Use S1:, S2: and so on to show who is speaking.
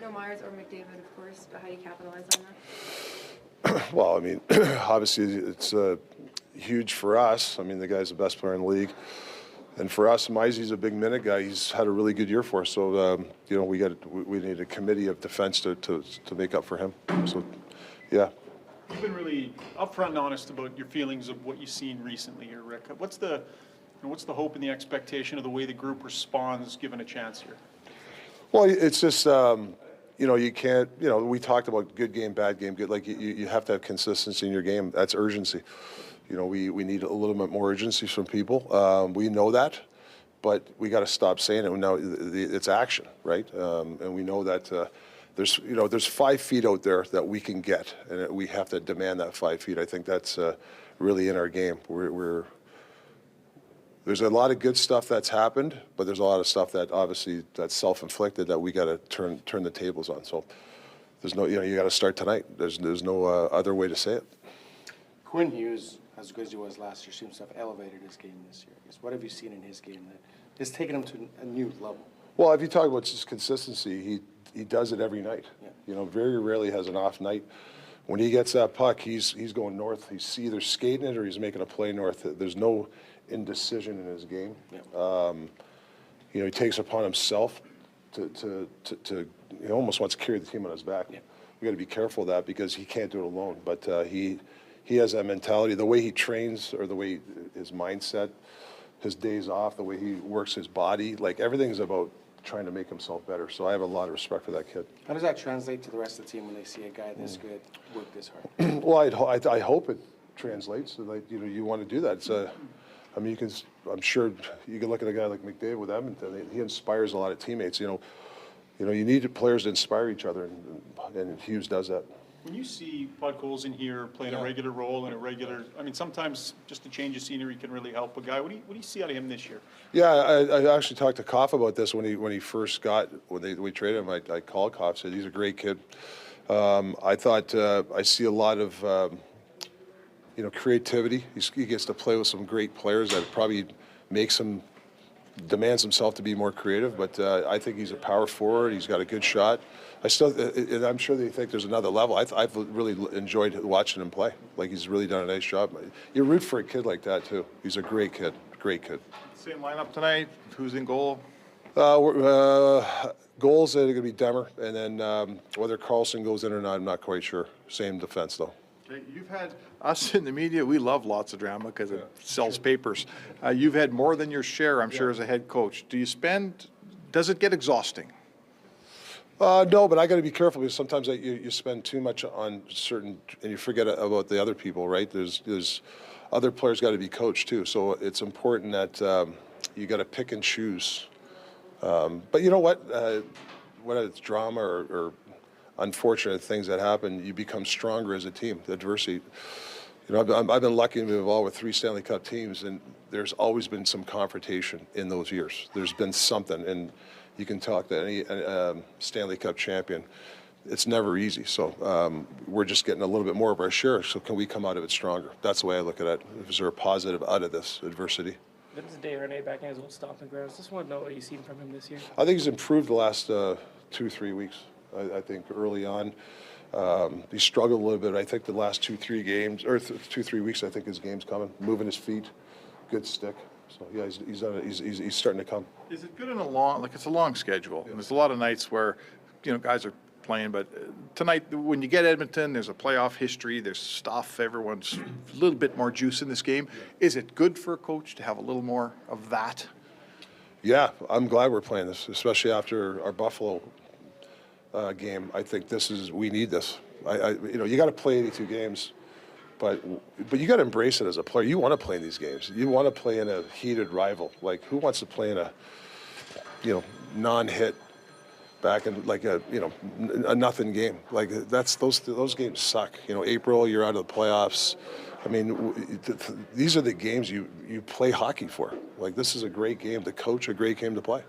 S1: No Myers or McDavid, of course, but how do you capitalize on that?
S2: Well, I mean, obviously it's huge for us. I mean, the guy's the best player in the league. And for us, Mizey's a big minute guy. He's had a really good year for us. So, you know, we need a committee of defense to make up for him. So, yeah.
S3: You've been really upfront and honest about your feelings of what you've seen recently here, Rick. What's the hope and the expectation of the way the group responds given a chance here?
S2: Well, it's just, you know, you can't, you know, we talked about good game, bad game, good. Like, you have to have consistency in your game. That's urgency. You know, we need a little bit more urgency from people. We know that, but we got to stop saying it. Now it's action, right? And we know that there's 5 feet out there that we can get, and we have to demand that 5 feet. I think that's really in our game. There's a lot of good stuff that's happened, but there's a lot of stuff that obviously that's self-inflicted that we got to turn the tables on. So there's no, you know, you got to start tonight. There's no other way to say it.
S4: Quinn Hughes, as good as he was last year, seems to have elevated his game this year. What have you seen in his game that has taken him to a new level?
S2: Well, if you talk about just consistency, he does it every night. Yeah. You know, very rarely has an off night. When he gets that puck, he's going north. He's either skating it or he's making a play north. There's no indecision in his game. Yeah. You know, he takes upon himself to he almost wants to carry the team on his back. Yeah. We got to be careful of that because he can't do it alone. But he has that mentality. The way he trains, or the way his mindset, his days off, the way he works his body, like everything's about trying to make himself better. So I have a lot of respect for that kid.
S4: How does that translate to the rest of the team when they see a guy this good work this hard?
S2: Well, I hope it translates. Like, you know, you want to do that. It's I mean, I'm sure you can look at a guy like McDavid with Edmonton. He inspires a lot of teammates. You know, you need players to inspire each other, and Hughes does that.
S3: When you see Podkolzin in here playing a regular role and I mean, sometimes just a change of scenery can really help a guy. What do you see out of him this year?
S2: Yeah, I actually talked to Koff about this when we traded him. I called Koff, said he's a great kid. I thought I see a lot of you know, creativity. He gets to play with some great players that probably demands himself to be more creative. But I think he's a power forward. He's got a good shot. And I'm sure they think there's another level. I've really enjoyed watching him play. Like, he's really done a nice job. You root for a kid like that too. He's a great kid. Great kid.
S5: Same lineup tonight. Who's in goal?
S2: Goals are going to be Demmer, and then whether Carlson goes in or not, I'm not quite sure. Same defense though.
S5: Okay, you've had us in the media. We love lots of drama because it sells papers. You've had more than your share, I'm sure, as a head coach. Does it get exhausting?
S2: No, but I got to be careful because sometimes you spend too much on certain, and you forget about the other people, right? There's other players got to be coached too. So it's important that you got to pick and choose. But you know what? Whether it's drama or unfortunate things that happen, you become stronger as a team. The adversity. You know, I've been lucky to be involved with 3 Stanley Cup teams, and there's always been some confrontation in those years. There's been something, and you can talk to any Stanley Cup champion. It's never easy. So we're just getting a little bit more of our share. So can we come out of it stronger? That's the way I look at it. Is there a positive out of this adversity?
S6: This is Desharnais back in his old stomping grounds. Just want to know what you've seen from him this year.
S2: I think he's improved the last 2-3 weeks. I think early on he struggled a little bit. I think the last 2-3 games, or 2-3 weeks, I think his game's coming. Moving his feet, good stick. So yeah, he's starting to come.
S5: Is it good in it's a long schedule, and there's a lot of nights where, you know, guys are playing, but tonight when you get Edmonton, there's a playoff history, there's stuff, everyone's a little bit more juice in this game. Is it good for a coach to have a little more of that?
S2: Yeah, I'm glad we're playing this, especially after our Buffalo game. I think we need this. You know, you got to play 82 games. But you got to embrace it as a player. You want to play in these games. You want to play in a heated rival. Like, who wants to play in a, you know, non-hit back in like a nothing game? Like, those games suck. You know, April, you're out of the playoffs. I mean, these are the games you play hockey for. Like, this is a great game to coach, a great game to play.